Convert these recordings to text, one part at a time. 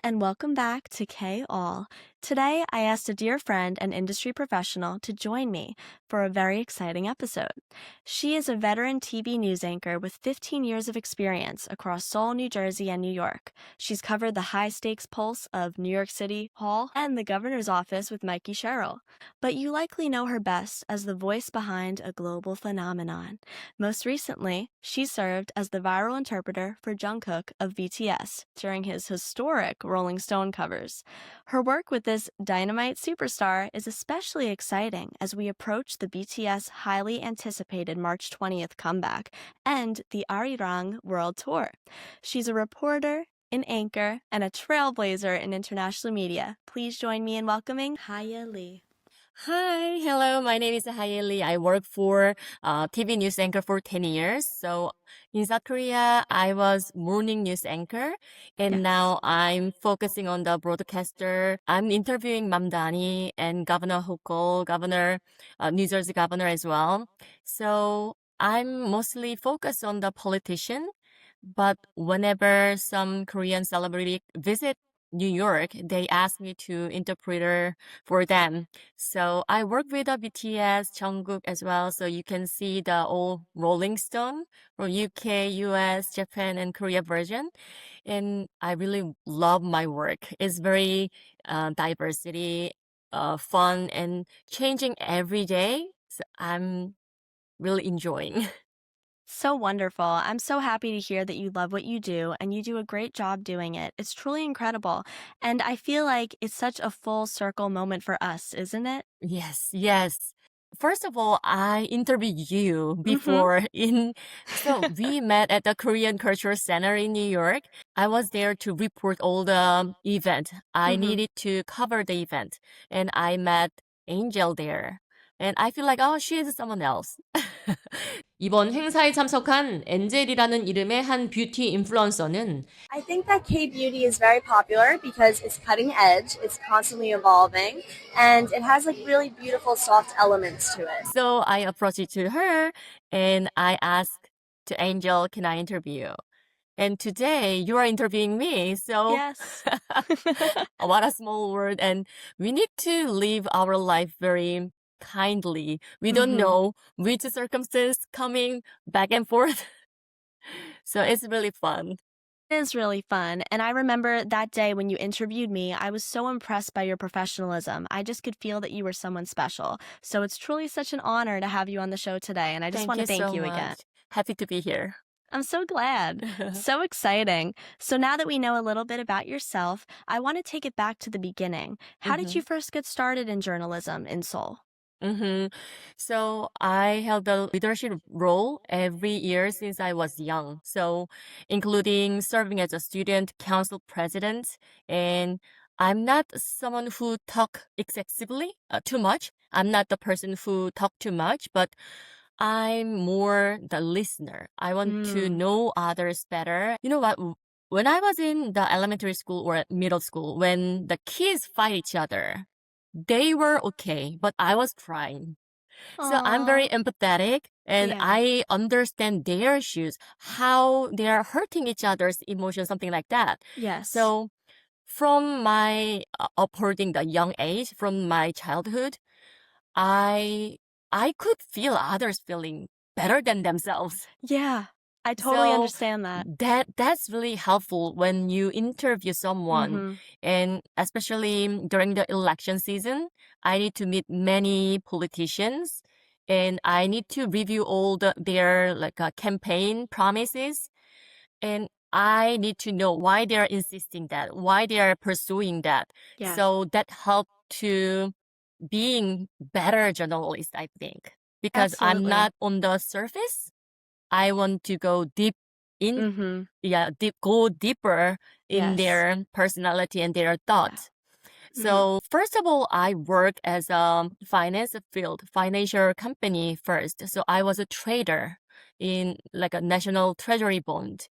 and welcome back to K All. Today, I asked a dear friend and industry professional to join me for a very exciting episode. She is a veteran TV news anchor with 15 years of experience across Seoul, New Jersey, and New York. She's covered the high-stakes pulse of New York City Hall and the governor's office with Mikey Sherrill. But you likely know her best as the voice behind a global phenomenon. Most recently, she served as the viral interpreter for Jungkook of BTS during his historic Rolling Stone covers. Her work with this dynamite superstar is especially exciting as we approach the BTS highly anticipated March 20th comeback and the Arirang World Tour. She's a reporter, an anchor, and a trailblazer in international media. Please join me in welcoming Haye Lee. Hi, hello. My name is Haye Lee. I work for TV news anchor for 10 years. So in South Korea, I was morning news anchor, and Yes. now I'm focusing on the broadcaster. I'm interviewing Mamdani and Governor Hochul, New Jersey governor as well. So I'm mostly focused on the politician, but whenever some Korean celebrity visit New York, they ask me to interpreter for them. So I work with the BTS, Jungkook as well. So you can see the old Rolling Stone from UK, US, Japan, and Korea version. And I really love my work. It's very diversity, fun, and changing every day. So I'm really enjoying. So wonderful. I'm so happy to hear that you love what you do and you do a great job doing it. It's truly incredible. And I feel like it's such a full circle moment for us, isn't it? Yes, yes. First of all, I interviewed you Mm-hmm. before so we met at the Korean Cultural Center in New York. I was there to report all the event. I Mm-hmm. needed to cover the event, and I met Angel there. And I feel like, oh, she is someone else. 이번 행사에 참석한 엔젤이라는 이름의 한 뷰티 인플루언서는 I think that K-beauty is very popular because it's cutting edge, it's constantly evolving, and it has like really beautiful soft elements to it. So I approached it to her, and I asked to Angel, can I interview? And today you are interviewing me. So Yes. what a small world. And we need to live our life very kindly. We don't Mhm. know which circumstance coming back and forth. So it's really fun. It is really fun. And I remember that day when you interviewed me, I was so impressed by your professionalism. I just could feel that you were someone special. So it's truly such an honor to have you on the show today. And I just want to thank so you much. again. Happy to be here. I'm so glad. So exciting. So now that we know a little bit about yourself, I want to take it back to the beginning. How did you first get started in journalism in Seoul? So I held the leadership role every year since I was young. So including serving as a student council president. And I'm not someone who talk excessively, too much. I'm not the person who talk too much, but I'm more the listener. I want to know others better. You know what? When I was in the elementary school or middle school, when the kids fight each other, they were okay, but I was crying. So I'm very Aw. empathetic and Yeah. I understand their issues, how they are hurting each other's emotions, something like that. Yes. So from my upholding the young age, from my childhood, I could feel others feeling better than themselves. Yeah, I totally So understand that. that's really helpful when you interview someone, and especially during the election season. I need to meet many politicians, and I need to review all their campaign promises, and I need to know why they are insisting that, why they are pursuing that. Yeah. So that helped to being better journalist, I think, because I'm Absolutely. not on the surface. I want to go deep in, go deeper in Yes. their personality and their thoughts. So first of all, I work as a financial company first. So I was a trader in like a national treasury bond.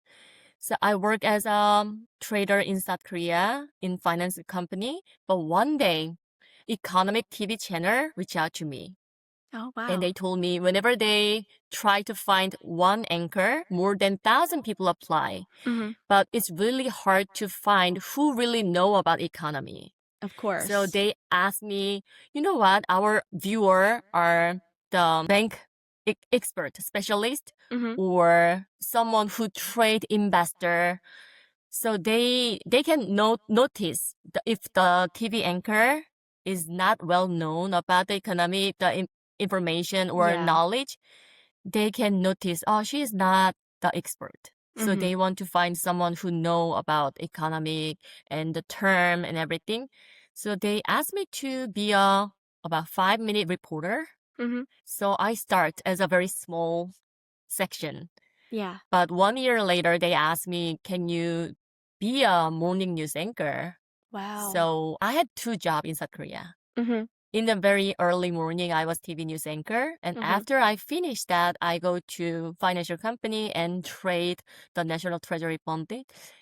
So I work as a trader in South Korea in finance company. But one day, economic TV channel reached out to me. Oh, And wow. they told me whenever they try to find one anchor, more than 1,000 people apply. Hmm. But it's really hard to find who really know about economy. Of So course. they asked me, you know what? Our viewer are the bank expert specialist Hmm. or someone who trade investor. So they can notice if the TV anchor is not well known about the economy, the information or Yeah. knowledge, they can notice, oh, she is not the expert. So Hmm. they want to find someone who know about economic and the term and everything. So they asked me to be a about 5-minute reporter. Hmm. So I start as a very small section. Yeah. But 1 year later, they asked me, can you be a morning news anchor? Wow. So I had 2 jobs in South Korea. Hmm. In the very early morning, I was TV news anchor. And Hmm. after I finished that, I go to financial company and trade the National Treasury bond.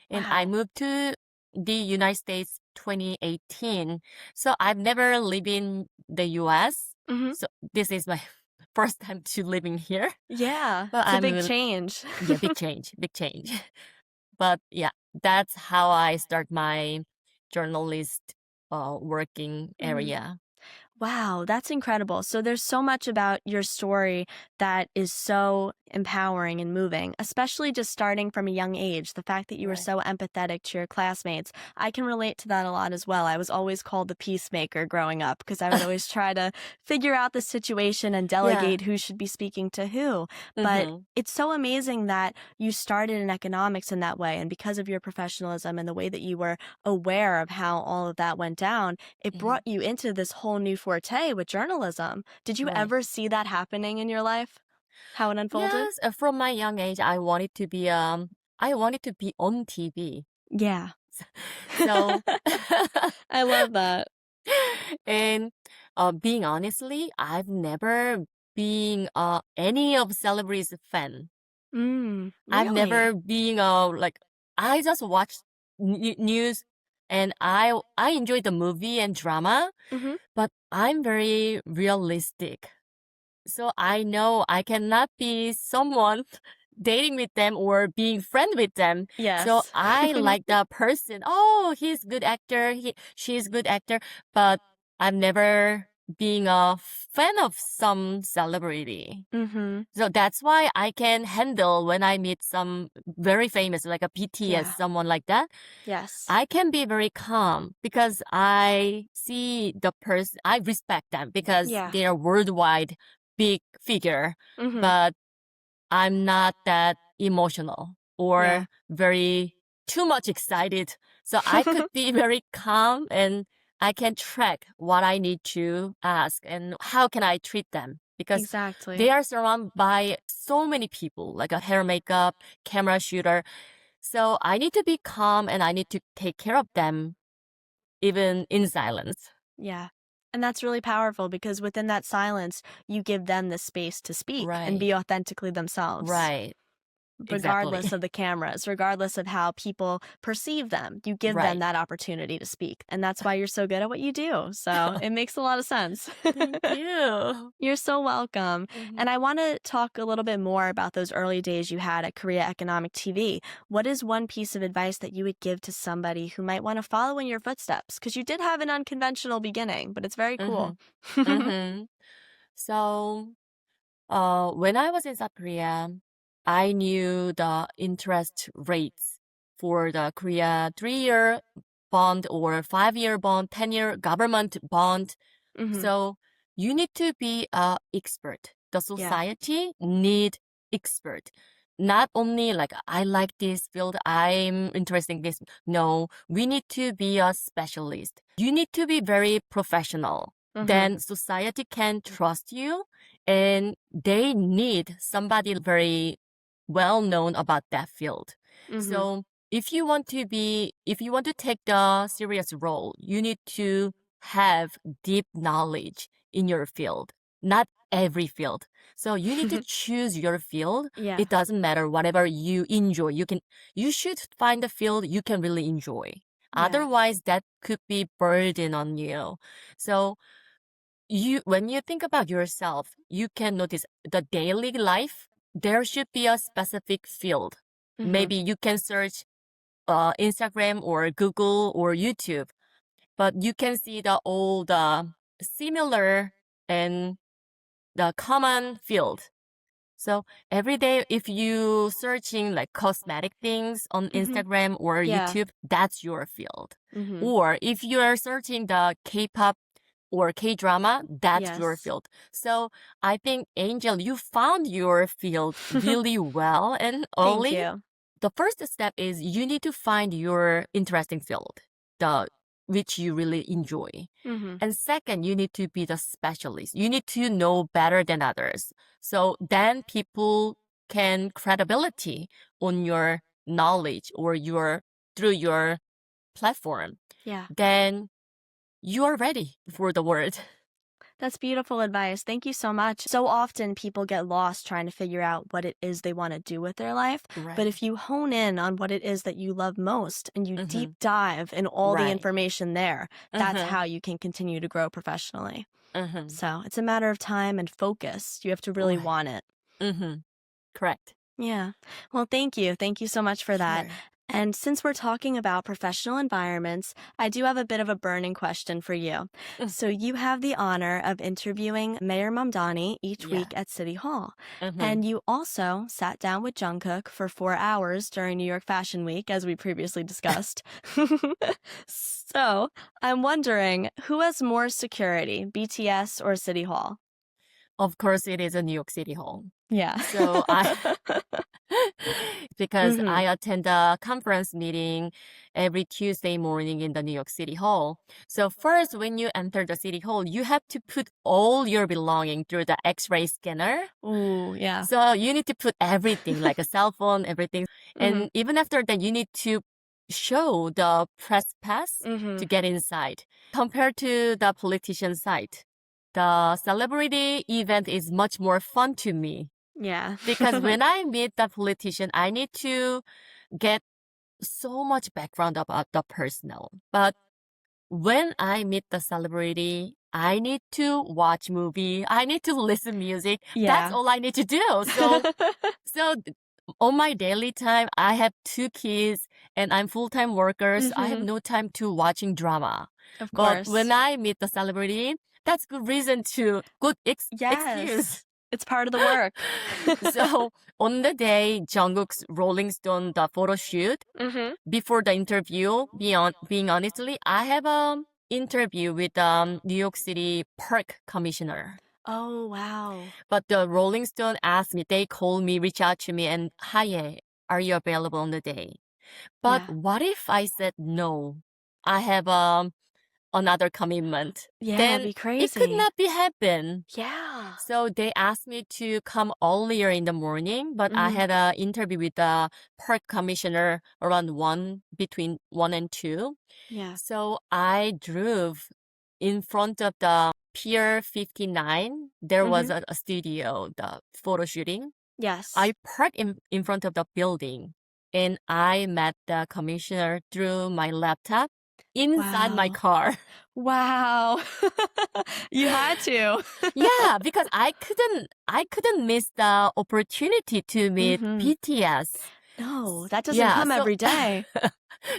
And I Wow. moved to the United States 2018. So I've never lived in the US. Hmm. So this is my first time to living here. Yeah. But It's a I'm big change. yeah, big change, big change. But yeah, that's how I start my journalist working Mhm. area. Wow, that's incredible. So there's so much about your story that is so empowering and moving, especially just starting from a young age. The fact that you were Right. so empathetic to your classmates. I can relate to that a lot as well. I was always called the peacemaker growing up because I would always try to figure out the situation and Yeah. delegate who should be speaking to who. But Mm-hmm. it's so amazing that you started in economics in that way. And because of your professionalism and the way that you were aware of how all of that went down, it Mm-hmm. brought you into this whole new forte with journalism. Did you Right. ever see that happening in your life? How it unfolded? Yes, from my young age, I wanted to be on TV. Yeah. So, I love that. and being honestly, I've never been any of celebrities fan. I've Really? never been like I just watch news and I enjoy the movie and drama, Mm-hmm. but I'm very realistic. So I know I cannot be someone dating with them or being friend with them. So Yes. I like the person. Oh, he's good actor. She's good actor, but I've never been a fan of some celebrity. Mm-hmm. So that's why I can handle when I meet some very famous, like a BTS, Yeah. someone like that. Yes. I can be very calm because I see the person, I respect them because Yeah. they are worldwide big figure, Mm-hmm. but I'm not that emotional Yeah. or very too much excited. So I could be very calm and I can track what I need to ask and how can I treat them because they Exactly. are surrounded by so many people, like a hair makeup, camera shooter. So I need to be calm and I need to take care of them even in silence. Yeah. And that's really powerful because within that silence, you give them the space to speak and Right. be authentically themselves. Right. Regardless Exactly. of the cameras, regardless of how people perceive them, you give them Right. that opportunity to speak. And that's why you're so good at what you do. So it makes a lot of sense. Thank you. You're so welcome. Mhm. And I want to talk a little bit more about those early days you had at Korea Economic TV. What is one piece of advice that you would give to somebody who might want to follow in your footsteps? Because you did have an unconventional beginning, but it's very cool. Mm-hmm. Mm-hmm. So, when I was in South Korea, I knew the interest rates for the Korea 3-year bond or 5-year bond, 10-year government bond. Hmm. So you need to be a expert. The Yeah. society need expert. Not only like I like this field, I'm interested in this. No, we need to be a specialist. You need to be very professional. Hmm. Then society can trust you and they need somebody very well known about that field. Hmm. So if you want to take the serious role, you need to have deep knowledge in your field, not every field. So you need to choose your field. Yeah. It doesn't matter whatever you enjoy. You should find a field you can really enjoy. Yeah. Otherwise, that could be burden on you. So when you think about yourself, you can notice the daily life. There should be a specific field. Mhm. Maybe you can search Instagram or Google or YouTube, but you can see all the similar and the common field. So every day, if you searching like cosmetic things on Mhm. Instagram or Yeah. YouTube, that's your field. Mhm. Or if you are searching the K-pop or K-drama, that's your Yes. field. So I think, Angel, you found your field really well and Thank early. you. The first step is you need to find your interesting field, which you really enjoy. Mhm. And second, you need to be the specialist. You need to know better than others. So then people can credibility on your knowledge or through your platform. Yeah. Then you are ready for the world. That's beautiful advice. Thank you so much. So often people get lost trying to figure out what it is they want to do with their life. But Right. if you hone in on what it is that you love most and you deep Mhm. dive in all the Right. information there, that's Mhm. how you can continue to grow professionally. Mhm. So it's a matter of time and focus. You have to really Right. want it. Mhm. Correct. Yeah. Well, thank you. Thank you so much for that. Sure. And since we're talking about professional environments, I do have a bit of a burning question for you. Mm. So you have the honor of interviewing Mayor Mamdani each Yeah. week at City Hall. Mhm. And you also sat down with Jungkook for 4 hours during New York Fashion Week, as we previously discussed. So I'm wondering, who has more security, BTS or City Hall? Of course, it is a New York City Hall. Yeah. So because Mhm. I attend a conference meeting every Tuesday morning in the New York City Hall. So first, when you enter the City Hall, you have to put all your belonging through the X-ray scanner. Ooh, yeah. So you need to put everything, like a cell phone, everything. And even after that, you need to show the press pass Mhm. to get inside. Compared to the politician side, the celebrity event is much more fun to me. Yeah. Because when I meet the politician, I need to get so much background about the personnel. But when I meet the celebrity, I need to watch movie. I need to listen music. That's Yeah. all I need to do. So on my daily time, I have 2 kids and I'm full-time worker. So I have Mhm. no time to watching drama. Of But course. when I meet the celebrity, that's good reason to good excuse. Yes. It's part of the work. So on the day Jungkook's Rolling Stone the photo shoot, Mhm. before the interview, being honestly, I have interview with New York City Park Commissioner. Oh, wow. But the Rolling Stone asked me, they called me, reach out to me, and Haye, are you available on the day? But Yeah. what if I said no? I have another commitment. Yeah, Then be it could crazy. not be happen. Yeah. So they asked me to come earlier in the morning, but I Mhm. had an interview with the park commissioner around between 1 and 2. Yeah. So I drove in front of the Pier 59. There was Mhm. a studio, the photo shooting. Yes. I parked in front of the building and I met the commissioner through my laptop inside my Wow. car. Wow. You had to. Yeah, because I couldn't miss the opportunity to meet Mhm. BTS. No, that doesn't Yeah, come every day.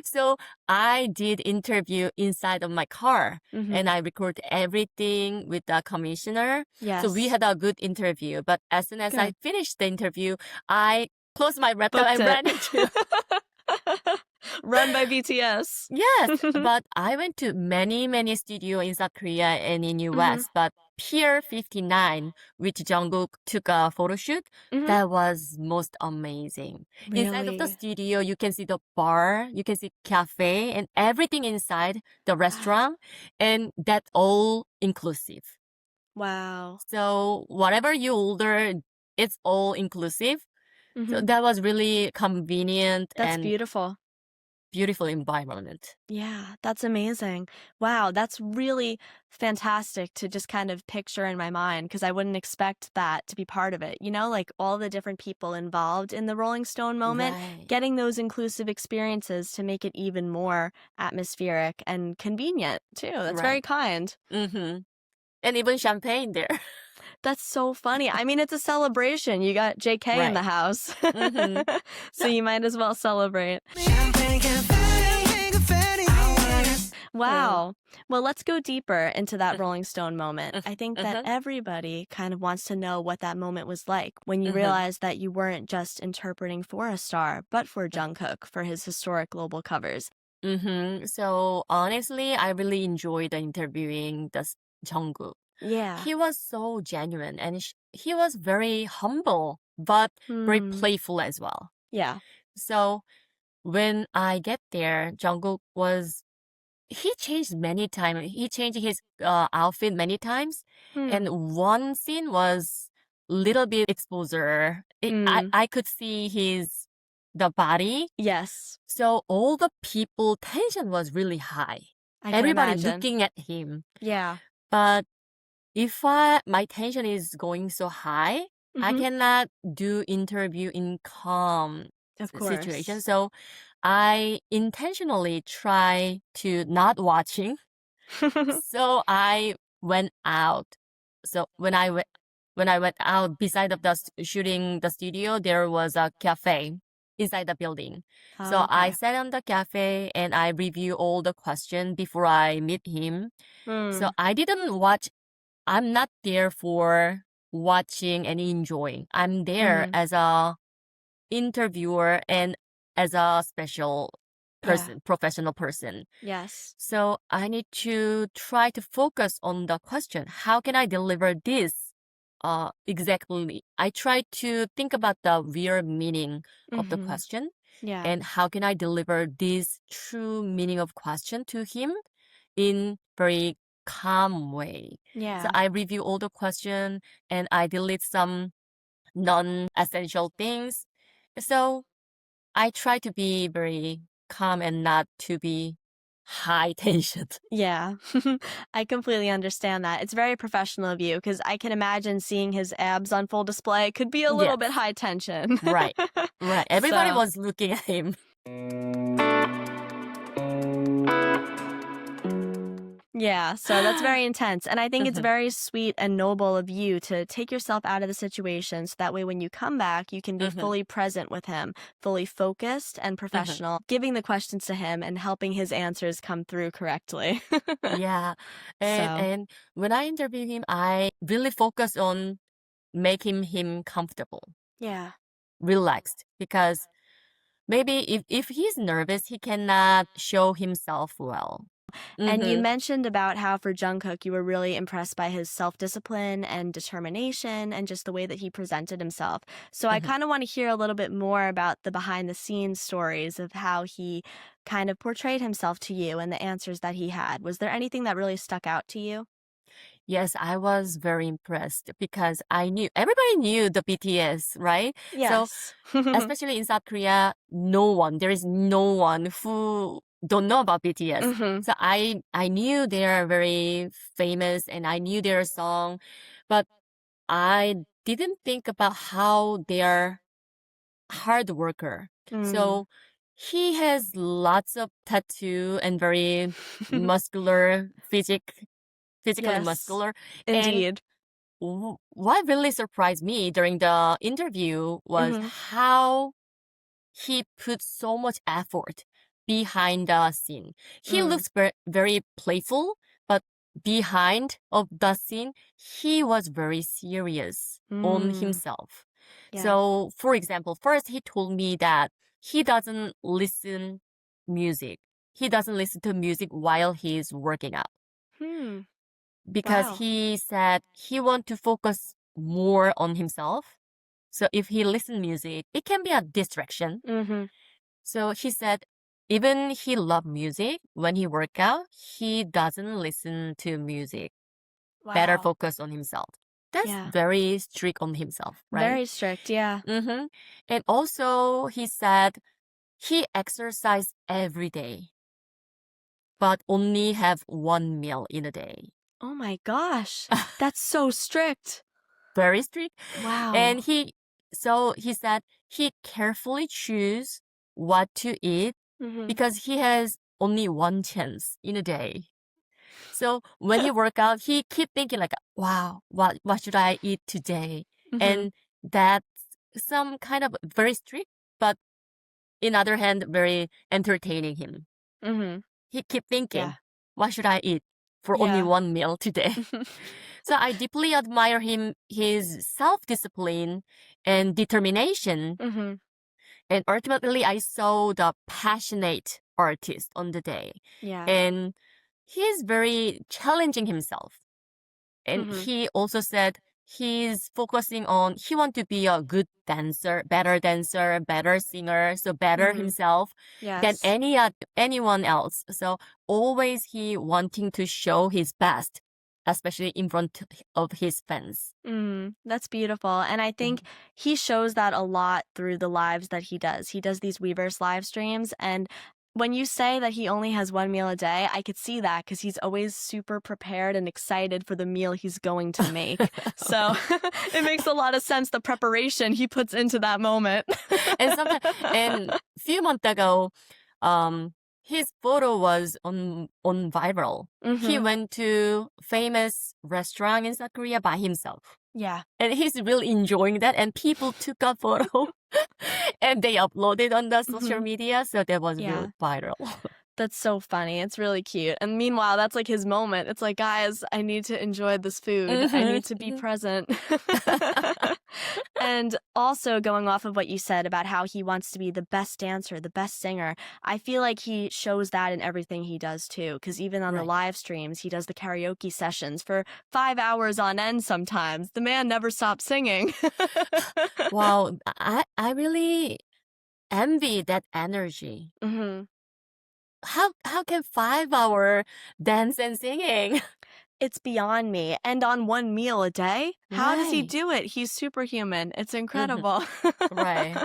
so I did interview inside of my car Mhm. and I recorded everything with the commissioner. So we Yes. had a good interview. But as soon as I Good. finished the interview, I closed my laptop Booked and it. ran into. Run by BTS. Yes, but I went to many studio in South Korea and in US, but Pier 59, which Jungkook took a photo shoot, Mhm. that was most amazing. Inside of the Really? studio, you can see the bar, you can see cafe and everything inside the restaurant, and that's all inclusive. Wow. So whatever you order, it's all inclusive. So Mhm. that was really convenient That's and beautiful. beautiful environment. Yeah, that's amazing. Wow, that's really fantastic to just kind of picture in my mind because I wouldn't expect that to be part of it. You know, like all the different people involved in the Rolling Stone moment, Right. getting those inclusive experiences to make it even more atmospheric and convenient too. That's very Right. kind. Mm-hmm. and even champagne there. That's so funny. I mean, it's a celebration. You got JK in the Right. house. Mhm. So you might as well celebrate. Wow. Well, let's go deeper into that Rolling Stone moment. I think that everybody kind of wants to know what that moment was like when you realized that you weren't just interpreting for a star, but for Jungkook for his historic global covers. So honestly, I really enjoyed the interviewing the Jungkook. Yeah. He was so genuine and he was very humble, but very playful as well. Yeah. So when I get there, Jungkook he changed many times. He changed his outfit many times. And one scene was little bit exposure. I could see the body. Yes. So all the people tension was really high. I can Everybody imagine. looking at him. Yeah. But if my tension is going so high, I cannot do interview in calm Of situation. course. So I intentionally try to not watching. So I went out. So when I went out beside of shooting the studio, there was a cafe inside the building. So I Okay. sat on the cafe and I review all the questions before I meet him. So I didn't watch. I'm not there for watching and enjoying. I'm there as a interviewer and as a special person, professional person. Yes. So I need to try to focus on the question. How can I deliver this exactly? I try to think about the real meaning of the question Yeah. and how can I deliver this true meaning of question to him in very calm way. So Yeah. I review all the question and I delete some non-essential things. So I try to be very calm and not to be high tension. Yeah. I completely understand that. It's very professional of you because I can imagine seeing his abs on full display could be a little bit Yes. high tension. Right. Right. Everybody So- was looking at him. Yeah, so that's very intense. And I think it's very sweet and noble of you to take yourself out of the situation so that way when you come back, you can be fully present with him, fully focused and professional, giving the questions to him and helping his answers come through correctly. Yeah. So- And when I interview him, I really focus on making him comfortable, Yeah. relaxed, because maybe if he's nervous, he cannot show himself well. And you Mhm. mentioned about how for Jungkook, you were really impressed by his self-discipline and determination and just the way that he presented himself. So I kind of want to hear a little bit more about the behind-the-scenes stories of how he kind of portrayed himself to you and the answers that he had. Was there anything that really stuck out to you? Yes, I was very impressed because everybody knew the BTS, right? Yes. So especially in South Korea, there is no one who don't know about BTS. So I knew they are very famous and I knew their song, but I didn't think about how they are hard worker. So he has lots of tattoo and very muscular physically Yes, muscular. indeed. And what really surprised me during the interview was how he put so much effort behind the scene. He looks very playful, but behind of the scene, he was very serious on himself. Yeah. So, for example, first he told me that he doesn't listen music. He doesn't listen to music while he's working out because Wow. he said he want to focus more on himself. So if he listen music, it can be a distraction. So he said even he love music when he work out, he doesn't listen to music. Better Wow. focus on himself. That's Yeah. very strict on himself, right? Very strict, yeah. And also he said he exercise every day, but only have one meal in a day. Oh my gosh. That's so strict. Very strict. Wow. And he said he carefully choose what to eat because he has only one chance in a day. So when he work out, he keep thinking like, wow, what should I eat today? Mhm. And that's some kind of very strict, but in other hand, very entertaining him. Mhm. He keep thinking, Yeah. what should I eat for only Yeah. one meal today? So I deeply admire him, his self-discipline and determination. Mhm. And ultimately, I saw the passionate artist on the day. Yeah. And he's very challenging himself. And Mhm. he also said he's focusing on, he want to be a good dancer, better singer, so better Mhm. himself than Yes. anyone else. So always he wanting to show his best, especially in front of his fans. That's beautiful. And I think he shows that a lot through the lives that he does. He does these Weverse live streams. And when you say that he only has one meal a day, I could see that because he's always super prepared and excited for the meal he's going to make. So it makes a lot of sense, the preparation he puts into that moment. And a few months ago, his photo was on viral. He Mhm. went to famous restaurant in South Korea by himself. Yeah. And he's really enjoying that. And people took a photo and they uploaded on the social Mhm. media. So that was Yeah. really viral. That's so funny. It's really cute. And meanwhile, that's like his moment. It's like, guys, I need to enjoy this food. I need to be present. And also going off of what you said about how he wants to be the best dancer, the best singer, I feel like he shows that in everything he does too. Because even on the Right. live streams, he does the karaoke sessions for 5 hours on end sometimes. The man never stops singing. Wow. I really envy that energy. hmm How can 5 hour dance and singing? It's beyond me. And on one meal a day? How does he Right. do it? He's superhuman. It's incredible. Right.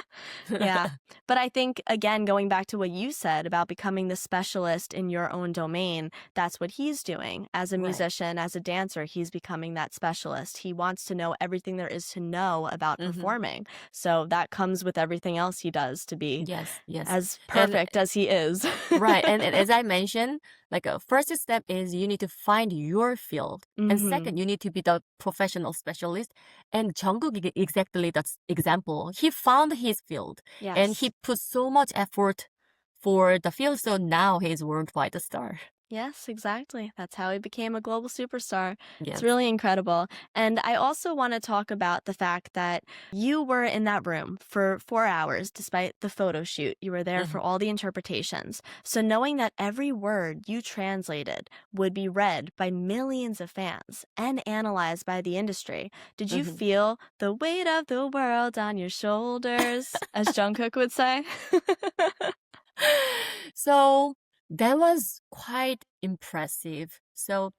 Yeah. But I think, again, going back to what you said about becoming the specialist in your own domain, that's what he's doing. As a Right. musician, as a dancer, he's becoming that specialist. He wants to know everything there is to know about performing. So that comes with everything else he does to be Yes, yes. as And perfect as he is. right. And as I mentioned, like a first step is you need to find your field. And Mhm. second, you need to be the professional specialist. And Jungkook is exactly that example. He found his field and Yes. he put so much effort for the field. So now he's worldwide star. Yes, exactly. That's how he became a global superstar. Yes. It's really incredible. And I also want to talk about the fact that you were in that room for 4 hours despite the photo shoot. You were there for all the interpretations. So knowing that every word you translated would be read by millions of fans and analyzed by the industry, did you feel the weight of the world on your shoulders, as Jungkook would say? So that was quite impressive. So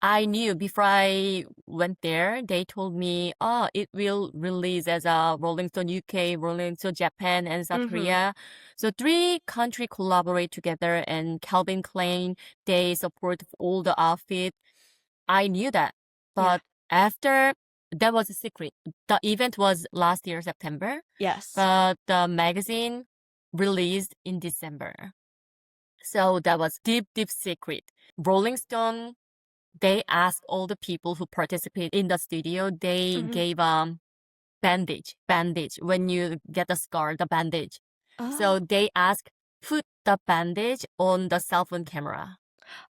I knew before I went there, they told me, oh, it will release as a Rolling Stone UK, Rolling Stone Japan, and South Korea. So three countries collaborate together, and Calvin Klein, they support all the outfit. I knew that. But after, that was a secret. The event was last year, September, Yes. but the magazine released in December. So that was deep secret. Rolling Stone, they asked all the people who participate in the studio, they gave bandage when you get a scar, the bandage. So they asked, put the bandage on the cell phone camera.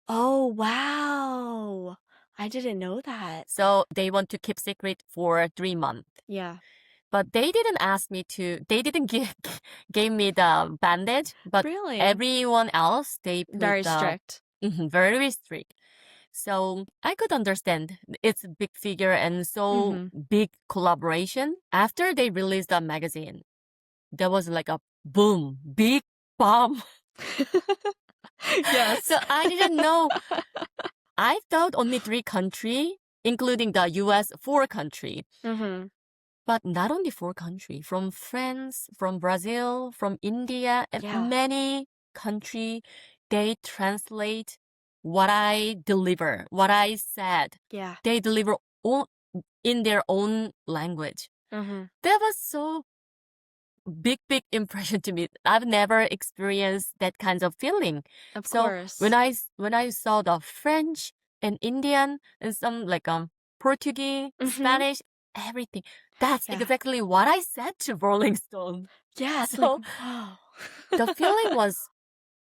Oh, wow. I didn't know that. So they want to keep secret for 3 months. Yeah. But they didn't ask me to, they didn't give me the bandage, but Really? everyone else, they put Very the, strict. very strict. So I could understand it's a big figure and so big collaboration. After they released the magazine, there was like a boom, big bomb. Yes. So I didn't know. I thought only 3 countries, including the US, 4 countries. But not only 4 countries, from France, from Brazil, from India, and Yeah. many countries, they translate what I deliver, what I said. Yeah. They deliver all in their own language. That was so big impression to me. I've never experienced that kind of feeling. Of So course. when I saw the French, and Indian and some like Portuguese, Spanish, everything. That's Yeah. exactly what I said to Rolling Stone. Yeah, it's So like, whoa. the feeling was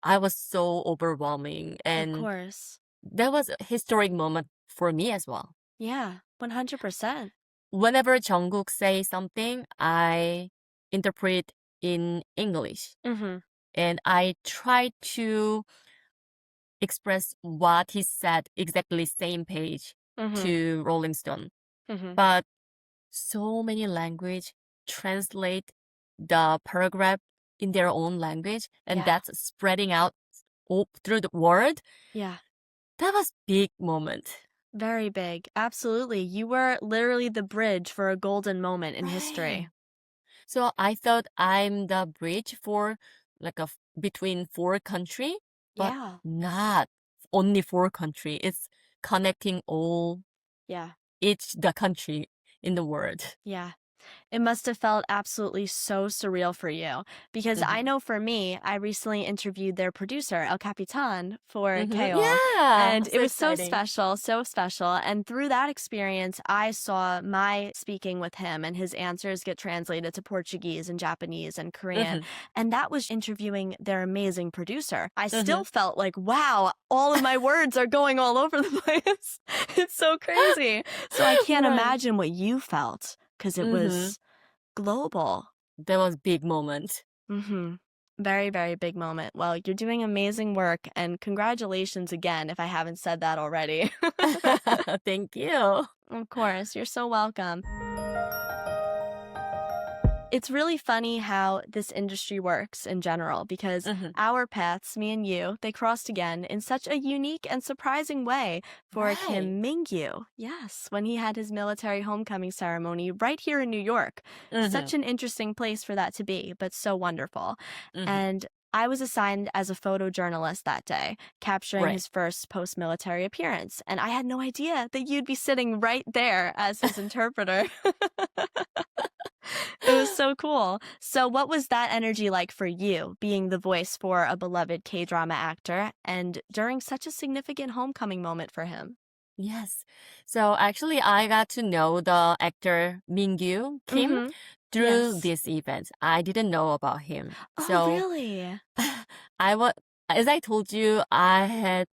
I was so overwhelming, Of and course. that was a historic moment for me as well. Yeah, 100%. Whenever Jungkook say something, I interpret in English, Mm-hmm. and I try to express what he said exactly same page Mm-hmm. to Rolling Stone. Mm-hmm. But so many language translate the paragraph in their own language, and Yeah. that's spreading out through the world. Yeah. That was big moment. Very big. Absolutely. You were literally the bridge for a golden moment in history. Right. So I thought I'm the bridge for like between four country, but Yeah. not only four country. It's connecting all Yeah. each the country in the world. Yeah. It must have felt absolutely so surreal for you because I know for me, I recently interviewed their producer, El Capitan, for KO. Yeah, And it so was so exciting. special, so special. And through that experience, I saw my speaking with him and his answers get translated to Portuguese and Japanese and Korean. And that was interviewing their amazing producer. I still felt like, wow, all of my words are going all over the place. It's so crazy. So I can't Right. imagine what you felt because it was global. That was big moment. Very, very big moment. Well, you're doing amazing work, and congratulations again if I haven't said that already. Thank you. Of course, you're so welcome. It's really funny how this industry works in general because our paths, me and you, they crossed again in such a unique and surprising way for Right. Kim Mingue. Yes, when he had his military homecoming ceremony right here in New York. Such an interesting place for that to be, but so wonderful. And I was assigned as a photojournalist that day, capturing Right. his first post-military appearance. And I had no idea that you'd be sitting right there as his interpreter. It was so cool. So what was that energy like for you, being the voice for a beloved K-drama actor and during such a significant homecoming moment for him? Yes. So actually, I got to know the actor Mingyu Kim through Yes. this event. I didn't know about him. Oh, So really? I was, as I told you, Don't I have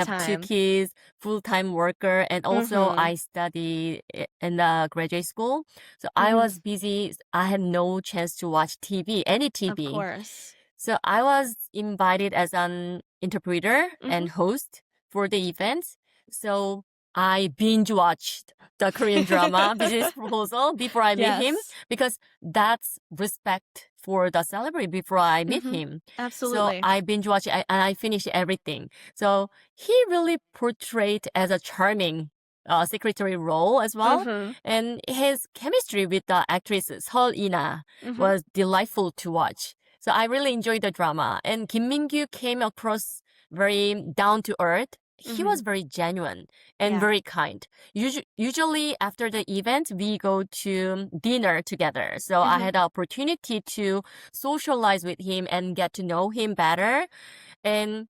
the have two time. kids, full-time worker, and also I study in the graduate school. So I was busy. I had no chance to watch TV, any Of TV. course. So I was invited as an interpreter and host for the event. So I binge watched the Korean drama Business Proposal before I meet him Yes. because that's respect for the celebrity before I meet him. So Absolutely. I binge watched and I finished everything. So he really portrayed as a charming secretary role as well. And his chemistry with the actress Seol Ina was delightful to watch. So I really enjoyed the drama. And Kim Mingue came across very down to earth. He was very genuine and Yeah. very kind. Usually after the event, we go to dinner together. So I had the opportunity to socialize with him and get to know him better. And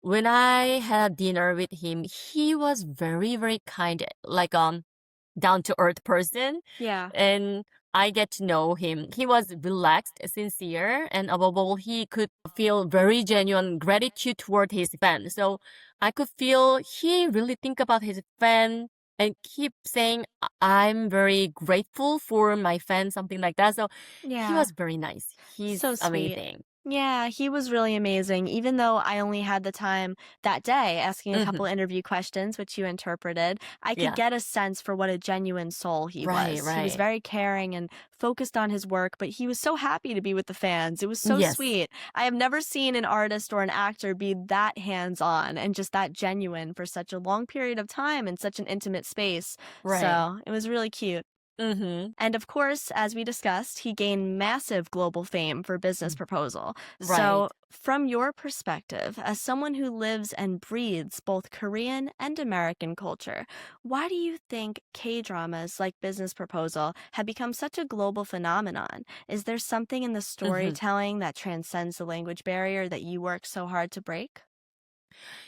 when I had dinner with him, he was very, very kind, like down to earth person. Yeah. And I get to know him. He was relaxed, sincere, and above all, he could feel very genuine gratitude toward his fan. So I could feel he really think about his fan and keep saying, I'm very grateful for my fan, something like that. So he Yeah. was very nice. He's So sweet. amazing. Yeah, he was really amazing. Even though I only had the time that day asking a couple interview questions, which you interpreted, I could Yeah. get a sense for what a genuine soul he Right, was. He was right. very caring and focused on his work, but he was so happy to be with the fans. It was so Yes. sweet. I have never seen an artist or an actor be that hands-on and just that genuine for such a long period of time in such an intimate space. Right. So it was really cute. And of course, as we discussed, he gained massive global fame for Business Proposal. So, Right. from your perspective, as someone who lives and breathes both Korean and American culture, why do you think K-dramas like Business Proposal have become such a global phenomenon? Is there something in the storytelling that transcends the language barrier that you work so hard to break?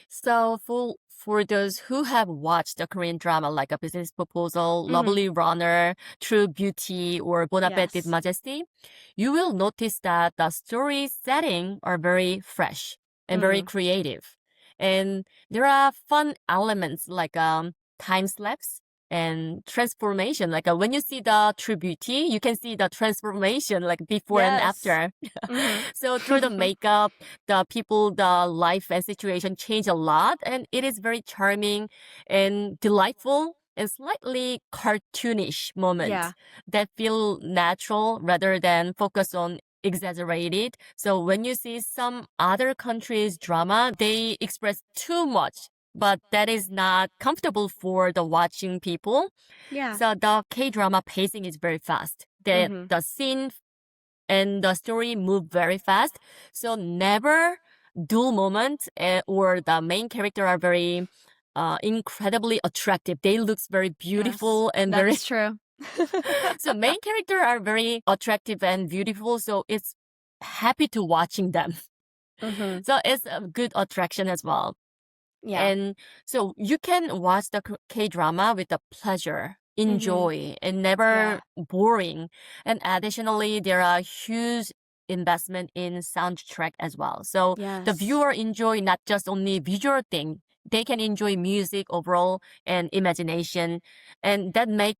So for those who have watched a Korean drama like A Business Proposal, Mhm. Lovely Runner, True Beauty, or Bon Appetit Yes. Majesty, you will notice that the story setting are very fresh and very creative. And there are fun elements like time lapse and transformation. Like when you see the True Beauty, you can see the transformation like before and Yes. after. Mhm. So through the makeup, the people, the life and situation change a lot, and it is very charming and delightful and slightly cartoonish moments Yeah. that feel natural rather than focus on exaggerated. So when you see some other countries' drama, they express too much, but that is not comfortable for the watching people. Yeah. So the K-drama pacing is very fast. The scene and the story move very fast. So never dull moment or the main character are very incredibly attractive. They looks very beautiful and That very is true. so main character are very attractive and beautiful. So it's happy to watching them. Mhm. So it's a good attraction as well. Yeah. And so you can watch the K-drama with a pleasure, enjoy, and never boring. And additionally, there are huge investment in soundtrack as well. So the Yes. viewer enjoy not just only visual thing, they can enjoy music overall and imagination. And that make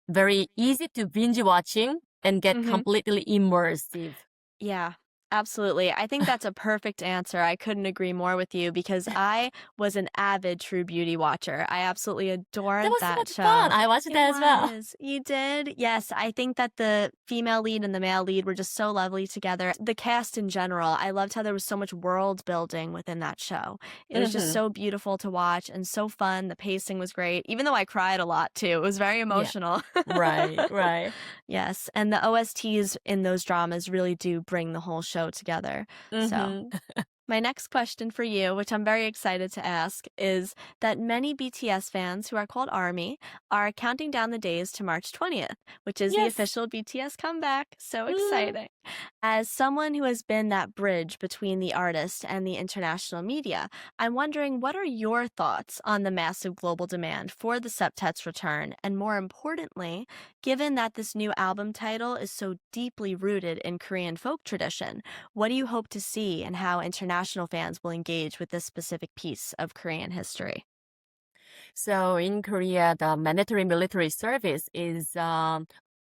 very easy to binge watching and get completely immersive. Yeah, absolutely. I think that's a perfect answer. I couldn't agree more with you because I was an avid True Beauty watcher. I absolutely adored That was so that much show. fun. I watched that as well. You did? Yes, I think that the female lead and the male lead were just so lovely together. The cast in general, I loved how there was so much world building within that show. It was just so beautiful to watch and so fun. The pacing was great, even though I cried a lot too. It was very emotional. Right. Yes, and the OSTs in those dramas really do bring the whole show together. So, my next question for you, which I'm very excited to ask, is that many BTS fans who are called ARMY are counting down the days to March 20th, which is the Yes. official BTS comeback. So exciting. As someone who has been that bridge between the artist and the international media, I'm wondering what are your thoughts on the massive global demand for the septet's return? And more importantly, given that this new album title is so deeply rooted in Korean folk tradition, what do you hope to see and how international fans will engage with this specific piece of Korean history? So in Korea, the mandatory military service is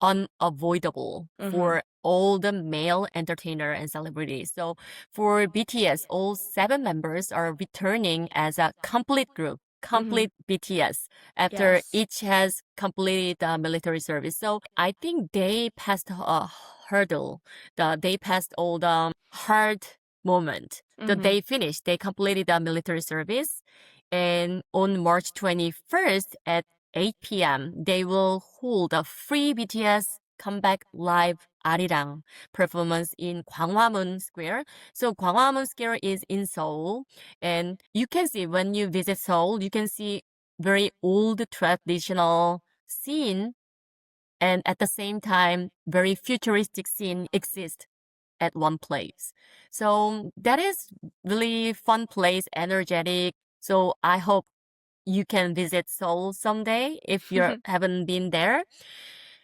unavoidable for all the male entertainer and celebrities. So for BTS, all 7 members are returning as a complete group, complete BTS, after Yes. each has completed military service. So I think they passed a hurdle. They passed all the hard moment. They finished, they completed the military service. And on March 21st at 8 p.m., they will hold a free BTS comeback live Arirang performance in Gwanghwamun Square. So Gwanghwamun Square is in Seoul. And you can see when you visit Seoul, you can see very old traditional scene. And at the same time, very futuristic scene exists at one place. So that is really fun place, energetic. So I hope you can visit Seoul someday if you haven't been there.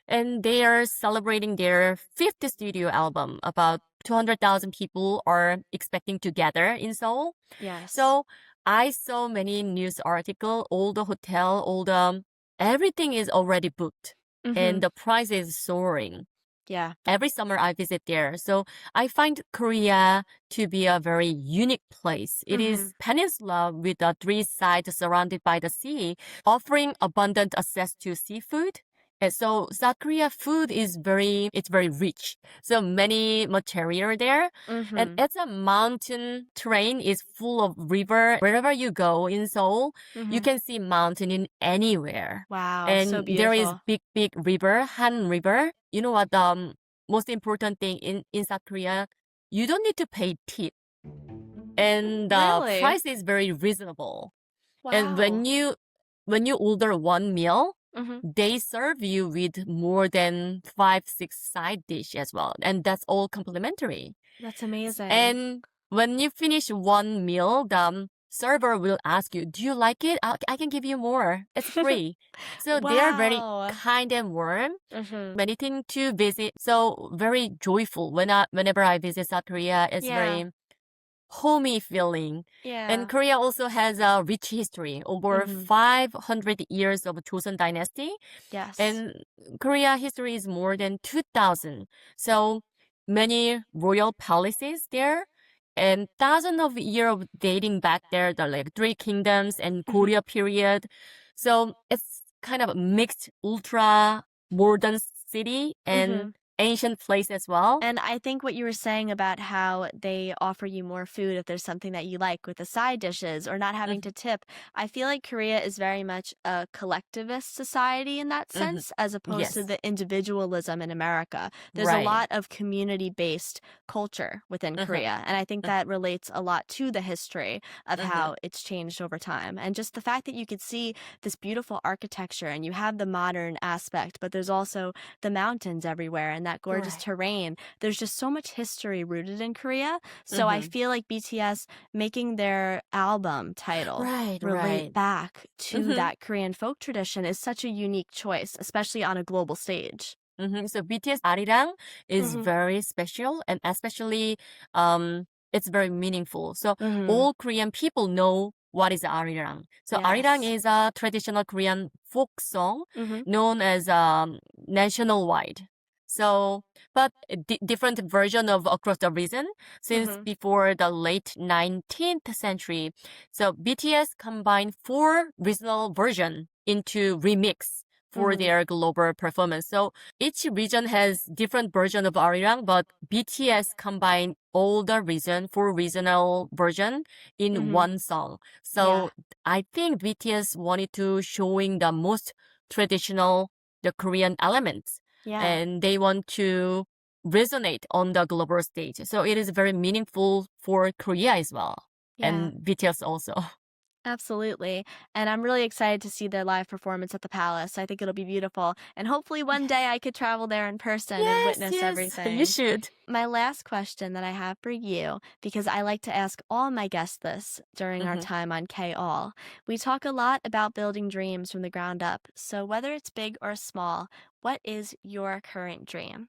And they are celebrating their fifth studio album. About 200,000 people are expecting to gather in Seoul. Yes. So I saw many news article, all the hotel, everything is already booked and the price is soaring. Yeah. Every summer I visit there. So I find Korea to be a very unique place. It is peninsula with 3 sides surrounded by the sea, offering abundant access to seafood. And so South Korea food is very rich. So many material there. And it's a mountain terrain is full of river. Wherever you go in Seoul, you can see mountain in anywhere. Wow, And so there is beautiful. big river, Han River. You know what? The most important thing in South Korea, you don't need to pay tip. And the Really? price is very reasonable. And Wow. when you order one meal, Mhm. they serve you with more than 5, 6 side dish as well. And that's all complimentary. That's amazing. And when you finish one meal, the server will ask you, do you like it? I can give you more. It's free. So they are very Wow. kind and warm. Mm-hmm. Many things to visit. So very joyful. Whenever I visit South Korea, it's Yeah. very homey feeling. Yeah. And Korea also has a rich history, over Mhm. 500 years of Joseon dynasty. Yes. And Korea history is more than 2000. So many royal palaces there and thousands of years of dating back there, the like three kingdoms and Korea period. So it's kind of a mixed ultra modern city and ancient place as well. And I think what you were saying about how they offer you more food if there's something that you like with the side dishes or not having to tip, I feel like Korea is very much a collectivist society in that sense, as opposed to Yes. the individualism in America. There's a Right. lot of community-based culture within Korea, and I think that relates a lot to the history of how it's changed over time. And just the fact that you could see this beautiful architecture and you have the modern aspect, but there's also the mountains everywhere and that gorgeous terrain. There's just so much history rooted in Korea. So I feel like BTS making their album title relate back to that Korean folk tradition is such a unique choice, especially on a global stage. So BTS Arirang is very special, and especially it's very meaningful. So all Korean people know what is Arirang. So Arirang Yes. is a traditional Korean folk song known as nationwide. So, but a different version of across the region since before the late 19th century. So BTS combined 4 regional version into remix for their global performance. So each region has different version of Arirang, but BTS combined all the region for regional version in one song. So I think BTS wanted to showing the most traditional the Korean elements. Yeah. And they want to resonate on the global stage. So it is very meaningful for Korea as well. Yeah. And BTS also. Absolutely. And I'm really excited to see their live performance at the Palace. I think it'll be beautiful. And hopefully one day I could travel there in person and witness everything. You should. My last question that I have for you, because I like to ask all my guests this during our time on K-All. We talk a lot about building dreams from the ground up. So whether it's big or small, what is your current dream?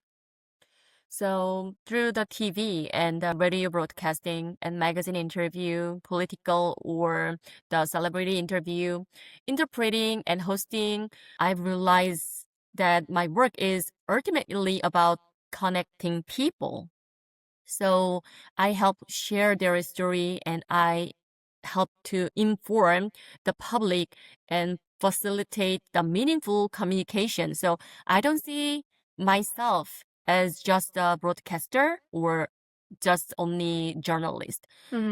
So through the TV and the radio broadcasting and magazine interview, political or the celebrity interview, interpreting and hosting, I've realized that my work is ultimately about connecting people. So I help share their story and I help to inform the public and facilitate the meaningful communication. So I don't see myself as just a broadcaster or just only journalist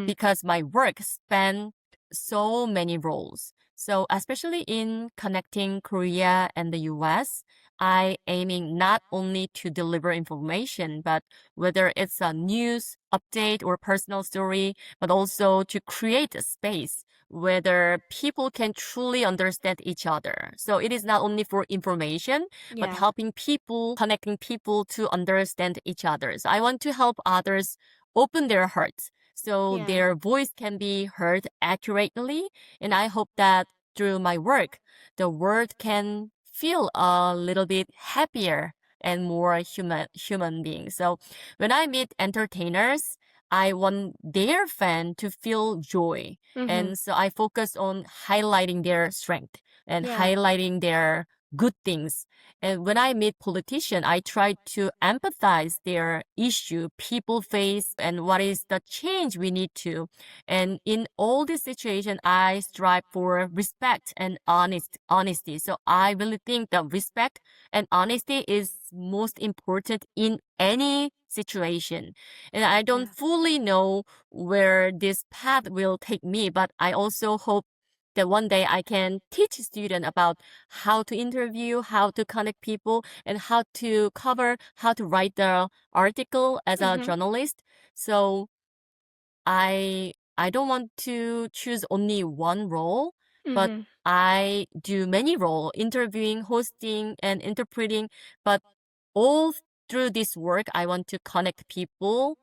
because my work span so many roles. So especially in connecting Korea and the US, I aiming not only to deliver information, but whether it's a news update or personal story, but also to create a space whether people can truly understand each other. So it is not only for information, but Yeah. helping people, connecting people to understand each other. So I want to help others open their hearts so Yeah. their voice can be heard accurately. And I hope that through my work, the world can feel a little bit happier and more human beings. So when I meet entertainers, I want their fan to feel joy. And so I focus on highlighting their strength and Yeah. highlighting their good things. And when I meet politicians, I try to empathize their issue people face and what is the change we need to. And in all this situation, I strive for respect and honesty. So I really think that respect and honesty is most important in any situation. And I don't fully know where this path will take me, but I also hope that one day I can teach students about how to interview, how to connect people, and how to cover, how to write the article as a journalist. So I don't want to choose only one role, but I do many roles, interviewing, hosting, and interpreting. But all through this work, I want to connect people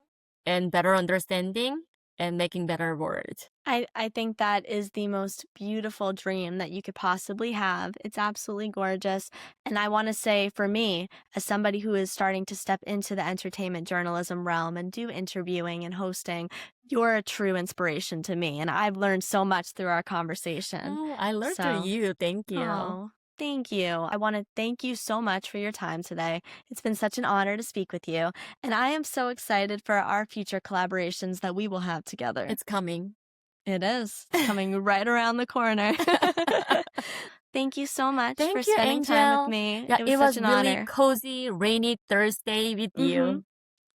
and better understanding and making better world. I think that is the most beautiful dream that you could possibly have. It's absolutely gorgeous. And I want to say, for me, as somebody who is starting to step into the entertainment journalism realm and do interviewing and hosting, you're a true inspiration to me. And I've learned so much through our conversation. Oh, I learned So, through you. Thank you. oh, thank you. I want to thank you so much for your time today. It's been such an honor to speak with you. And I am so excited for our future collaborations that we will have together. It's coming. It is. It's coming right around the corner. Thank you so much Thank for you, spending time Angel. with me. Yeah, It was such an really honor. cozy, rainy Thursday with you.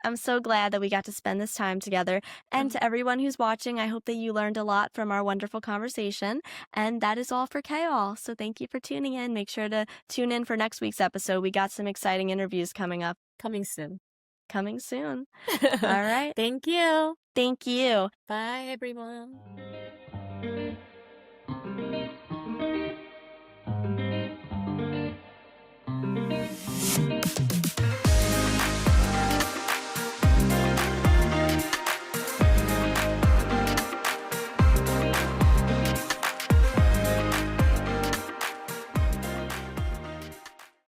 I'm so glad that we got to spend this time together. And to everyone who's watching, I hope that you learned a lot from our wonderful conversation. And that is all for K-All. So thank you for tuning in. Make sure to tune in for next week's episode. We got some exciting interviews coming up. Coming soon. Coming soon. All right. Thank you. Thank you. Bye, everyone.